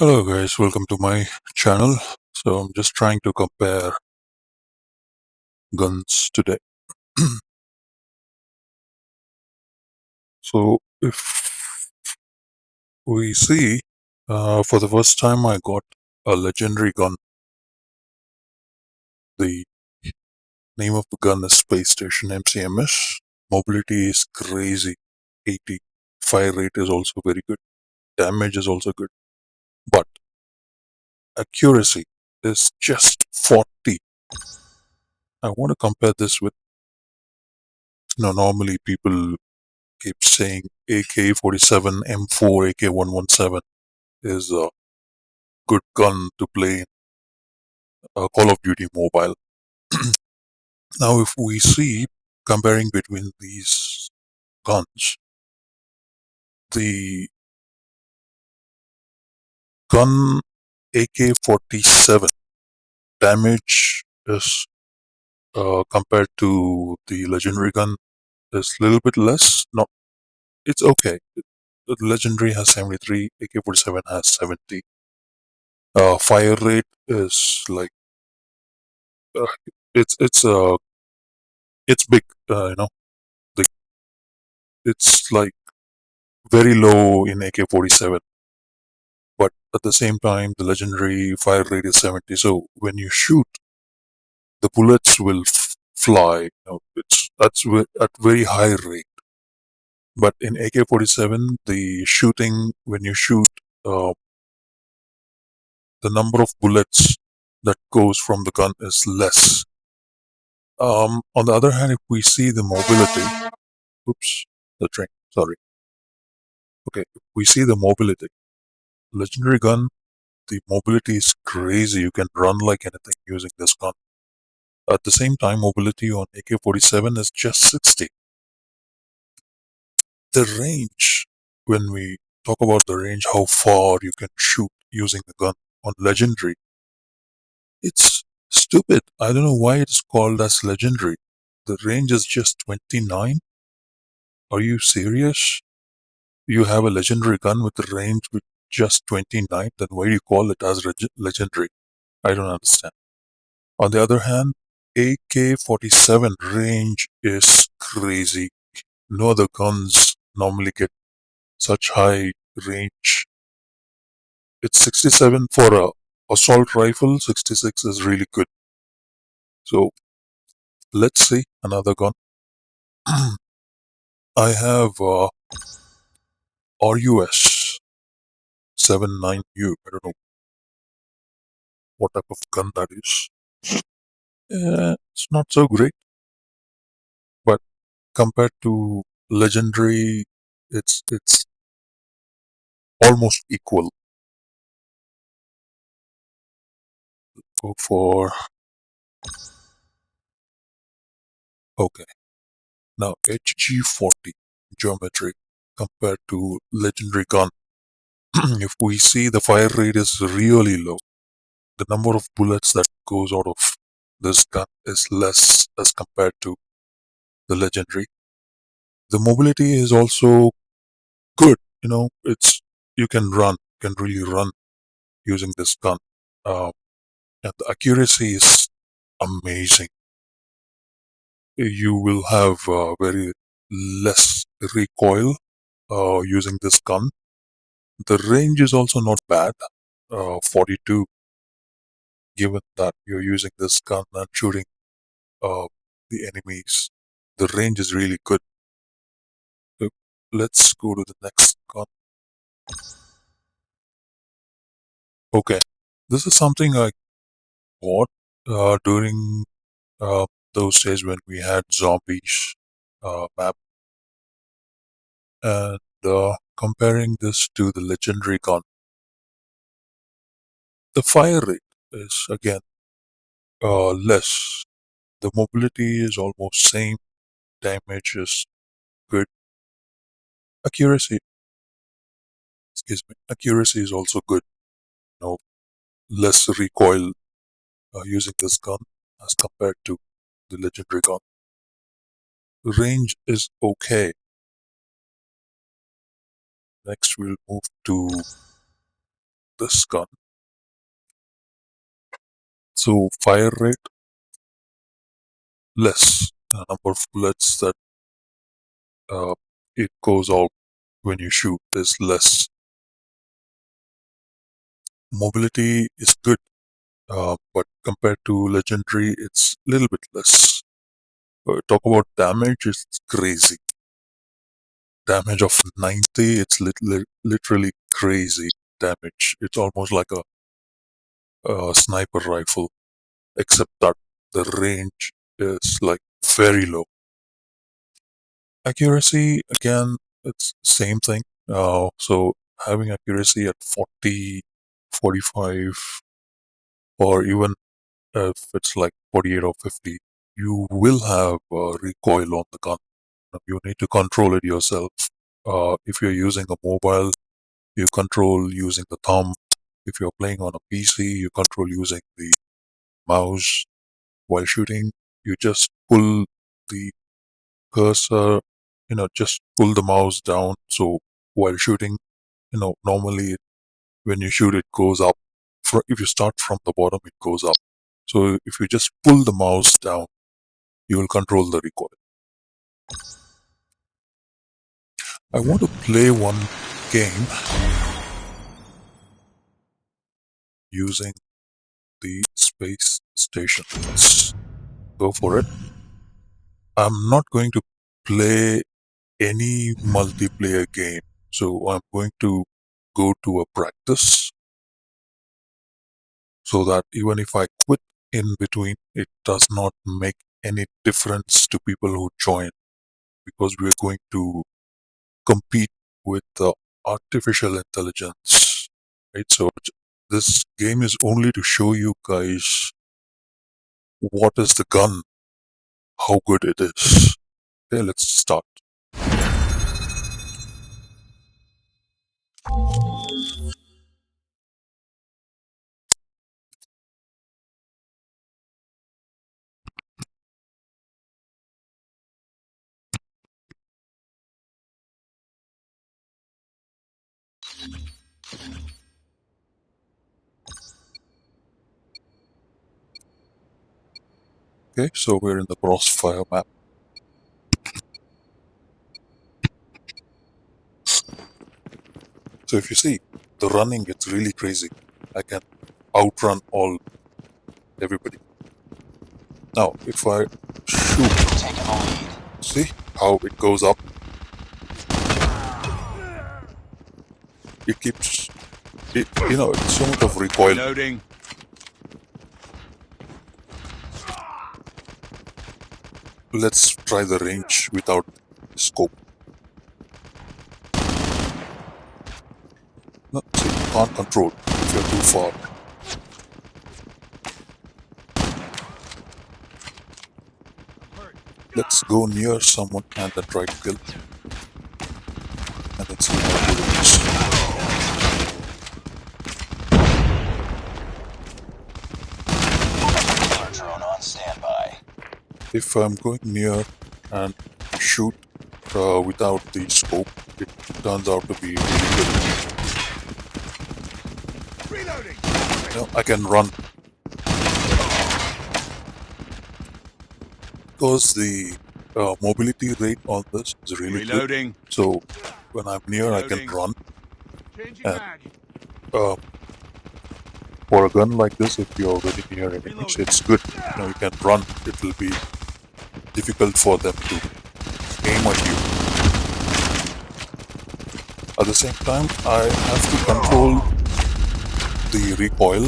Hello guys, welcome to my channel. So I'm just trying to compare guns today. So if we see, for the first time I got a legendary gun. The name of the gun is Space Station MCMS. Mobility is crazy, 80. Fire rate is also very good. Damage is also good. But accuracy is just 40. I want to compare this with, normally people keep saying AK-47, M4, AK-117 is a good gun to play in Call of Duty Mobile. Now, if we see comparing between these guns, the gun AK-47 damage is compared to the legendary gun is a little bit less. Not, it's okay. The legendary has 73, AK-47 has 70. Fire rate is like uh, it's it's big. The, it's like very low in AK-47, but at the same time, the legendary fire rate is 70. So when you shoot, the bullets will fly. At very high rate. But in AK-47, the shooting when you shoot, uh, the number of bullets that goes from the gun is less. On the other hand, if we see the mobility, oops, the train. Sorry. Okay, if we see the mobility. Legendary gun, the mobility is crazy. You can run like anything using this gun. At the same time, mobility on AK-47 is just 60. The range, when we talk about the range, how far you can shoot using the gun on legendary, it's stupid. I don't know why it's called as legendary. The range is just 29. Are you serious? You have a legendary gun with a range with just 29, then why do you call it as legendary? I don't understand. On the other hand, AK-47 range is crazy. No other guns normally get such high range. It's 67 for a assault rifle, 66 is really good. So let's see another gun. I have RUS 79U. I don't know what type of gun that is. It's not so great, but compared to legendary, it's almost equal. Go for okay. Now HG40 geometry compared to legendary gun. If we see the fire rate is really low, the number of bullets that goes out of this gun is less as compared to the legendary. The mobility is also good. It's you can run, you can really run using this gun. And the accuracy is amazing. You will have very less recoil using this gun. The range is also not bad, 42, given that you're using this gun and shooting uh, the enemies. The range is really good. So let's go to the next gun. Okay, this is something I bought during uh, those days when we had zombies map, and comparing this to the legendary gun, the fire rate is again less. The mobility is almost same. Damage is good. Accuracy, excuse me, accuracy is also good. You Less recoil using this gun as compared to the legendary gun. The range is okay. Next, we'll move to this gun. So fire rate less. The number of bullets that uh, it goes out when you shoot is less. Mobility is good, but compared to legendary, it's a little bit less. Talk about damage, it's crazy. Damage of 90, it's literally crazy damage. It's almost like a sniper rifle, except that the range is like very low. Accuracy, again, it's same thing. So having accuracy at 40, 45, or even if it's like 48 or 50, you will have recoil on the gun. You need to control it yourself. If you're using a mobile, you control using the thumb. If you're playing on a PC, you control using the mouse. While shooting, you just pull the cursor, just pull the mouse down. So while shooting, normally when you shoot, it goes up. If you start from the bottom, it goes up. So if you just pull the mouse down, you will control the recoil. I want to play one game using the space station. Let's go for it. I'm not going to play any multiplayer game, so I'm going to go to a practice so that even if I quit in between, it does not make any difference to people who join, because we're going to compete with the artificial intelligence, right? So this game is only to show you guys what is the gun, how good it is. Okay, let's start. Okay, so we're in the crossfire map. So if you see, the running, it's really crazy. I can outrun everybody. Now, if I shoot, see how it goes up? It keeps, it's so much of recoil. Loading. Let's try the range without scope. No, see, you can't control if you're too far. Let's go near someone and then try to kill. And then see how good it is. Drone on standby. If I'm going near and shoot without the scope, it turns out to be really good. Reloading. I can run. Because the mobility rate on this is really Reloading. good. So when I'm near, I can Reloading. run. Changing And mag. for a gun like this, if you're very near enemies, it's good. You can run. It will be difficult for them to aim at you. At the same time, I have to control the recoil,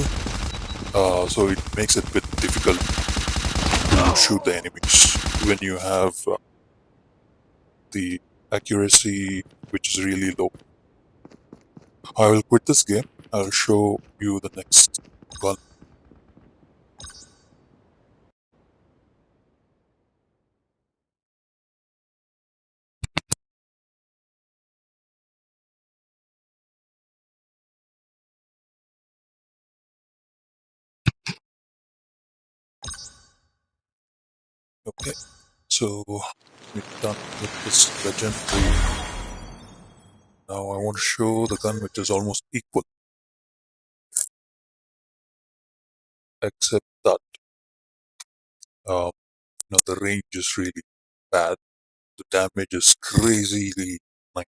so it makes it a bit difficult to shoot the enemies when you have the accuracy which is really low. I will quit this game. I'll show you the next gun. Okay, so we're done with this legendary. Now I want to show the gun which is almost equal. except that the range is really bad. The damage is crazily 90.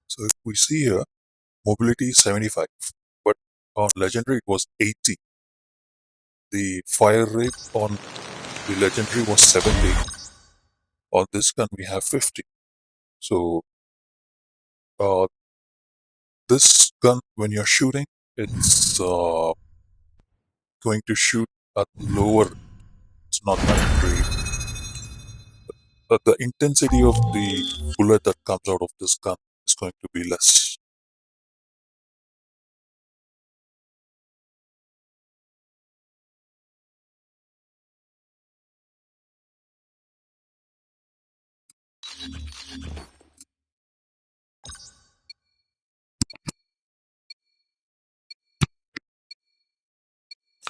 So if we see here, mobility is 75, but on legendary it was 80. The fire rate on the legendary was 70. On this gun we have 50. So uh, this gun, when you're shooting, it's going to shoot at lower. It's not that great. But the intensity of the bullet that comes out of this gun is going to be less.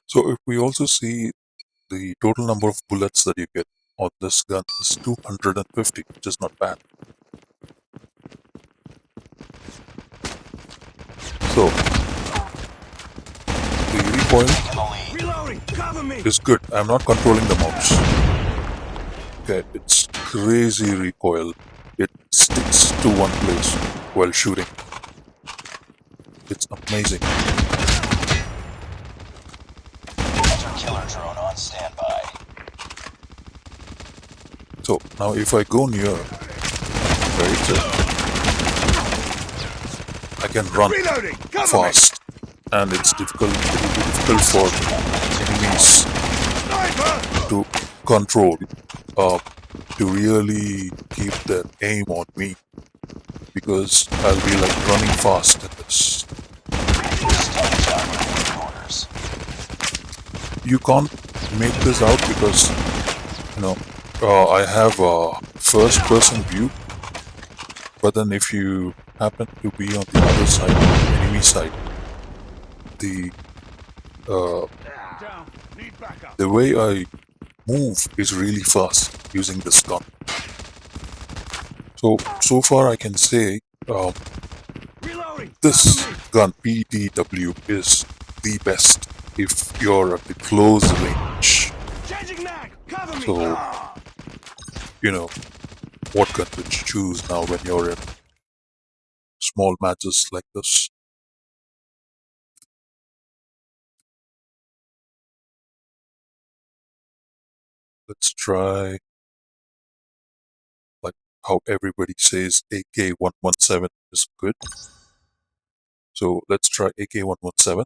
So if we also see the total number of bullets that you get on this gun is 250, which is not bad. So the recoil Taking the lead. Reloading! Cover me! is good. I'm not controlling the mouse. Okay, it's crazy recoil. It sticks to one place while shooting. It's amazing. Killer drone on standby. So now if I go near, right, I can run Reloading! Cover me! fast, and it's difficult. It will be difficult for enemies Sniper! to control, to really keep their aim on me, because I'll be like running fast in this. Stealth armor in orders. You can't make this out because I have a first-person view, but then if you happen to be on the other side, enemy side, the Down. Need backup. the way I move is really fast using this gun. So far I can say Reloading! this Cover me! gun PDW is the best if you're at the close range. Changing mag! Cover me! So, what gun to choose now when you're in small matches like this. Let's try, like, how everybody says AK-117 is good. So let's try AK-117.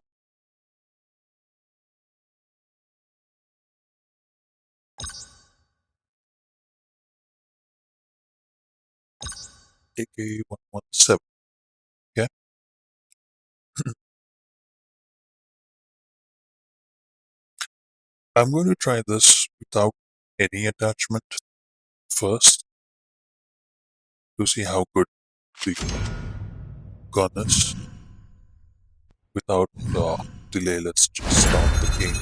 AK-117. Okay. I'm going to try this without any attachment first to see how good the gun is. Without delay, let's just start the game.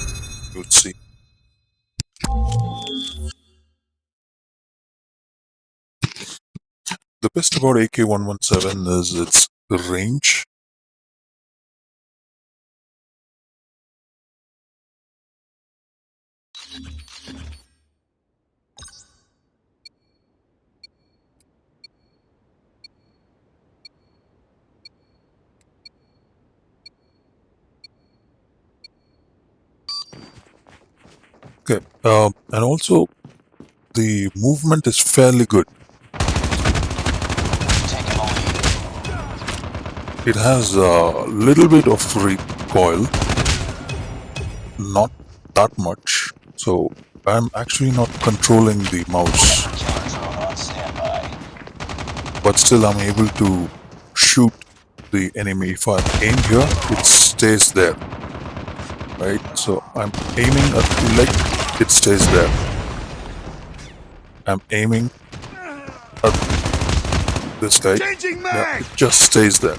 You'll see. The best about AK-117 is its range. Okay, and also the movement is fairly good. Taking the lead. It has a little bit of recoil, not that much. So I'm actually not controlling the mouse, Killer drone on standby. but still I'm able to shoot the enemy. If I aim here, it stays there. Right? So I'm aiming at the leg, it stays there. I'm aiming at this guy, Changing yeah, mag! it just stays there.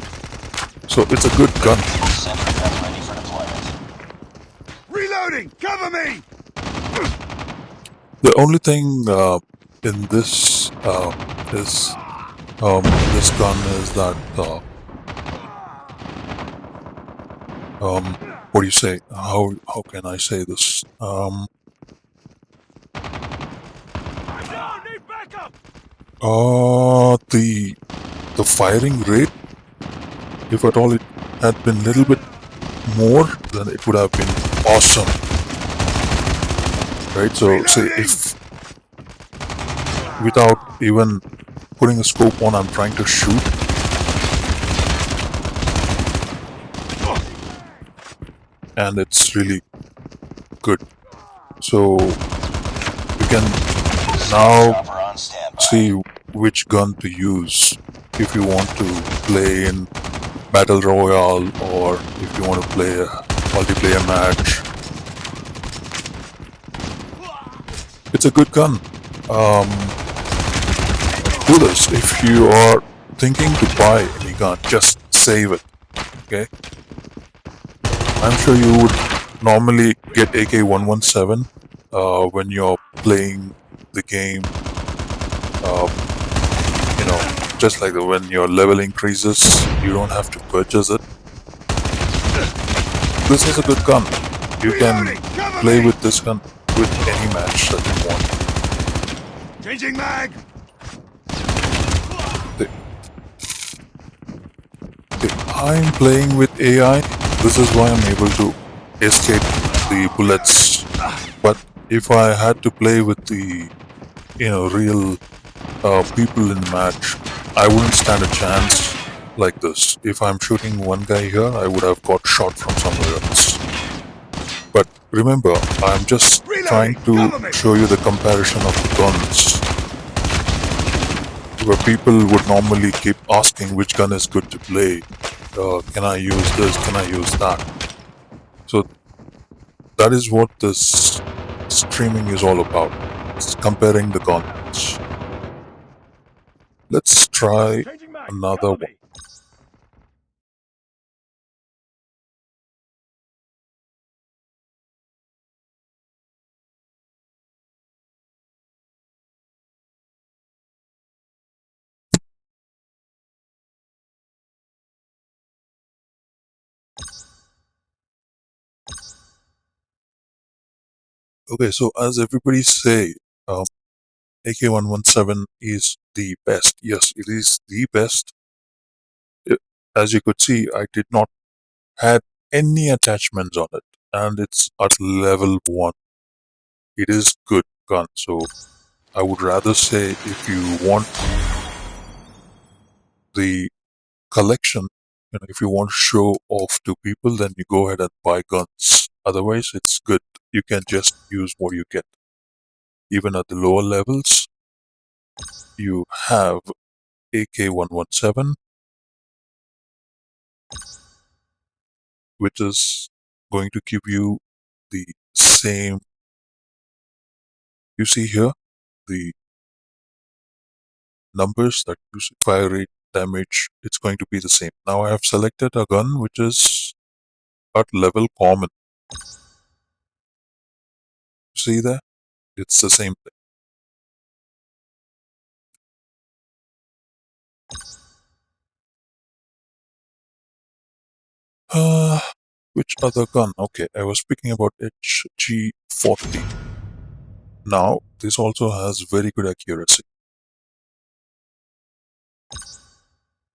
So it's a good gun. Sentry gun ready for deployment. Reloading! Cover me! The only thing in this gun is that what do you say? How can I say this? I'm down! Need backup! The firing rate, if at all it had been a little bit more, then it would have been awesome. Right? So say if without even putting a scope on, I'm trying to shoot, and it's really good. So you can now Chopper on standby. see which gun to use if you want to play in Battle Royale or if you want to play a multiplayer match. It's a good gun. Do this. If you are thinking to buy any gun, just save it. Okay? I'm sure you would normally get AK-117 when you're playing the game. Just like when your level increases, you don't have to purchase it. This is a good gun. You can Reloading! Cover play me! with this gun with any match that you want. Changing mag! I'm playing with AI. This is why I'm able to escape the bullets. But if I had to play with the real people in match, I wouldn't stand a chance like this. If I'm shooting one guy here, I would have got shot from somewhere else. But remember, I'm just trying to show you the comparison of the guns, where people would normally keep asking which gun is good to play. Can I use this? Can I use that? So that is what this streaming is all about. It's comparing the guns. Let's try Changing mag! another Cover one. me! Okay, so as everybody say, AK-117 is the best. Yes, it is the best. As you could see, I did not have any attachments on it, and it's at level 1. It is good gun, so I would rather say if you want the collection, if you want to show off to people, then you go ahead and buy guns. Otherwise, it's good. You can just use what you get. Even at the lower levels, you have AK-117, which is going to give you the same. You see here the numbers that you see, fire rate, damage. It's going to be the same. Now I have selected a gun which is at level common. See there? It's the same thing. Which other gun? Okay, I was speaking about HG40. Now, this also has very good accuracy.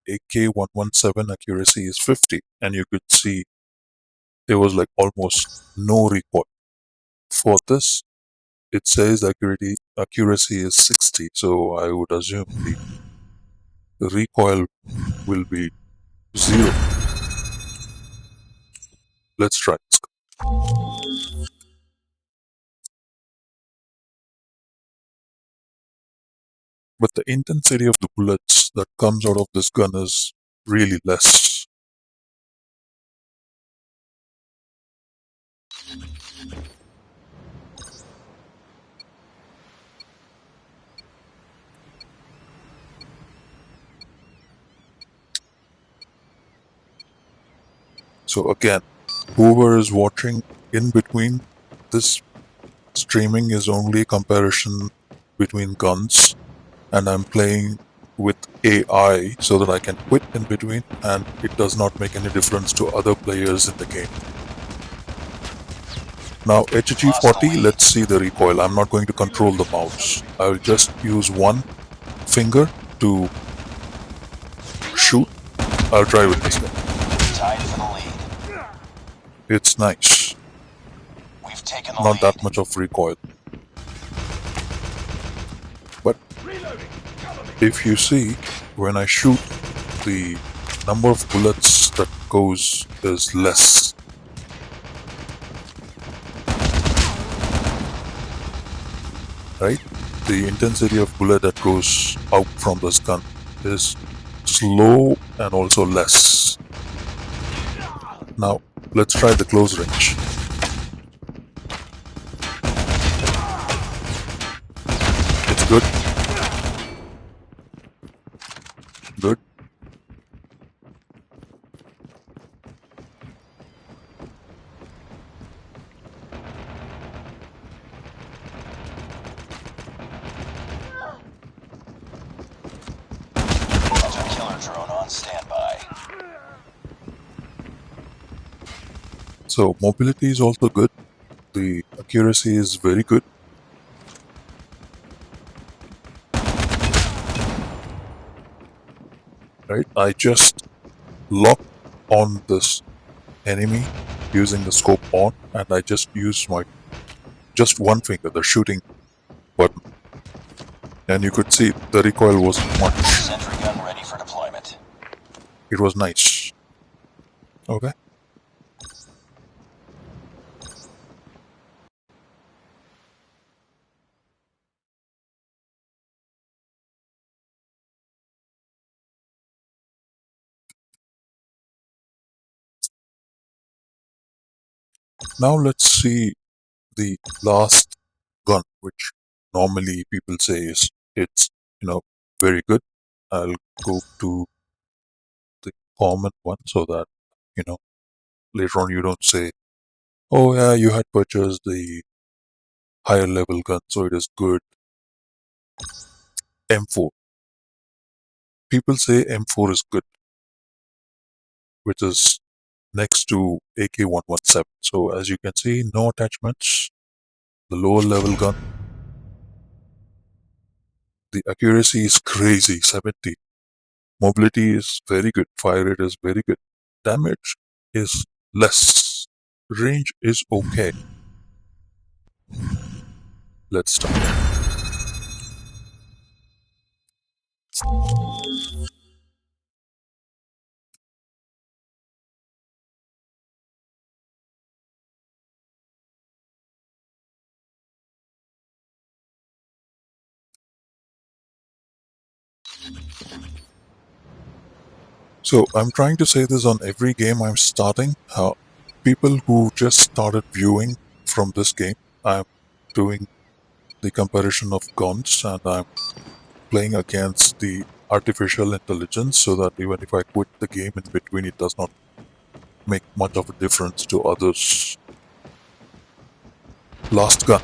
AK-117 accuracy is 50, and you could see there was like almost no recoil. For this, it says accuracy is 60, so I would assume the recoil will be 0. Let's try this. But the intensity of the bullets that comes out of this gun is really less. So again, whoever is watching in between, this streaming is only a comparison between guns, and I'm playing with AI so that I can quit in between and it does not make any difference to other players in the game. Now HG40, let's see the recoil. I'm not going to control the mouse. I will just use one finger to shoot. I'll try with this one. Tied for the lead. It's nice. We've taken the Not lead. that much of recoil. But if you see, when I shoot, the number of bullets that goes is less. Right? The intensity of bullet that goes out from this gun is slow and also less. Now, let's try the close range. It's good. Good. Hunter killer drone on standby. So mobility is also good. The accuracy is very good. Right? I just lock on this enemy using the scope on and I just use my just one finger, the shooting button. And you could see the recoil wasn't much. Sentry gun ready for deployment. It was nice. Okay. Now let's see the last gun, which normally people say is it's very good. I'll go to the common one so that later on you don't say, oh yeah, you had purchased the higher level gun, so it is good. M4. People say M4 is good, which is next to AK-117. So as you can see, no attachments. The lower level gun. The accuracy is crazy, 70. Mobility is very good. Fire rate is very good. Damage is less. Range is okay. Let's start. So I'm trying to say this on every game I'm starting. People who just started viewing from this game, I'm doing the comparison of guns and I'm playing against the artificial intelligence so that even if I quit the game in between, it does not make much of a difference to others. Last gun,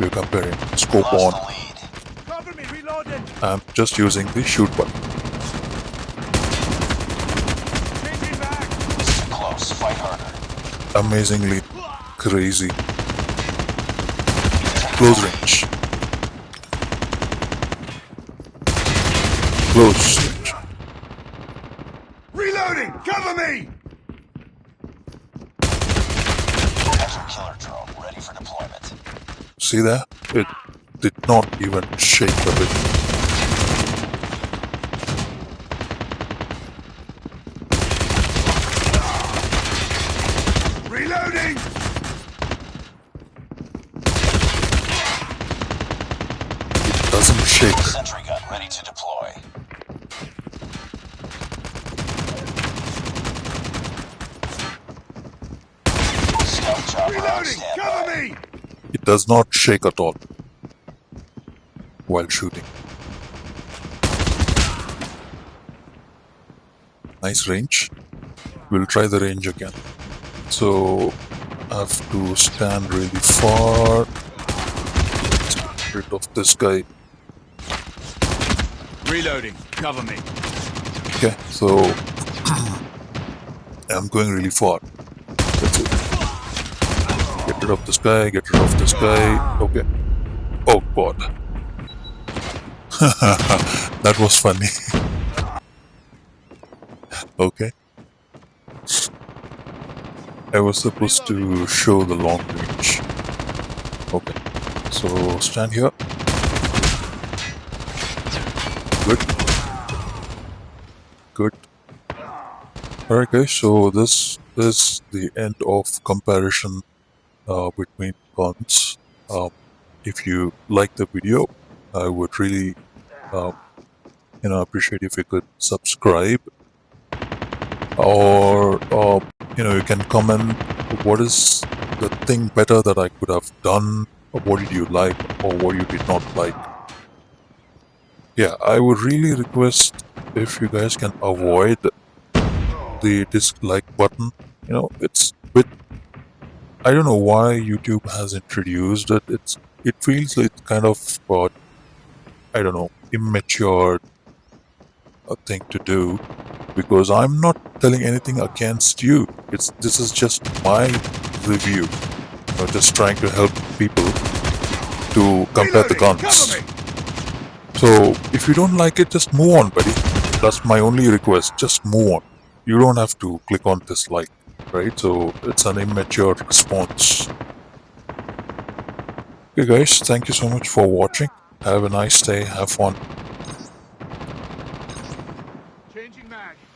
we're comparing scope on. Lost the lead. Cover me, reloading! I'm just using the shoot button. Changing back! This is too close. Fight harder. Amazingly crazy. Close range. Close range. Reloading! Cover me! Hunter killer drone ready for deployment. See there? It did not even shake a bit. Reloading! It doesn't shake. Sentry gun ready to deploy. Scout chopper on Reloading! standby. Cover me! It does not shake at all while shooting. Nice range. We'll try the range again. So I have to stand really far. Let's get rid of this guy. Reloading. Cover me. Okay, so I'm going really far. That's it. Get rid of this guy, get rid of this guy. Okay. Oh god. That was funny. Okay. I was supposed to show the long range. Okay. So stand here. Good. Good. Alright guys, so this is the end of comparison between guns. If you like the video, I would really appreciate if you could subscribe, or you can comment what is the thing better that I could have done, or what did you like or what you did not like. Yeah, I would really request if you guys can avoid the dislike button. It's bit, I don't know why YouTube has introduced it. It feels like kind of I don't know, immature thing to do, because I'm not telling anything against you. This is just my review. Just trying to help people to compare the Reloading. guns. Cover me. So if you don't like it, just move on, buddy. That's my only request. Just move on. You don't have to click on dislike, right? So it's an immature response. Okay guys, thank you so much for watching. Have a nice day. Have fun.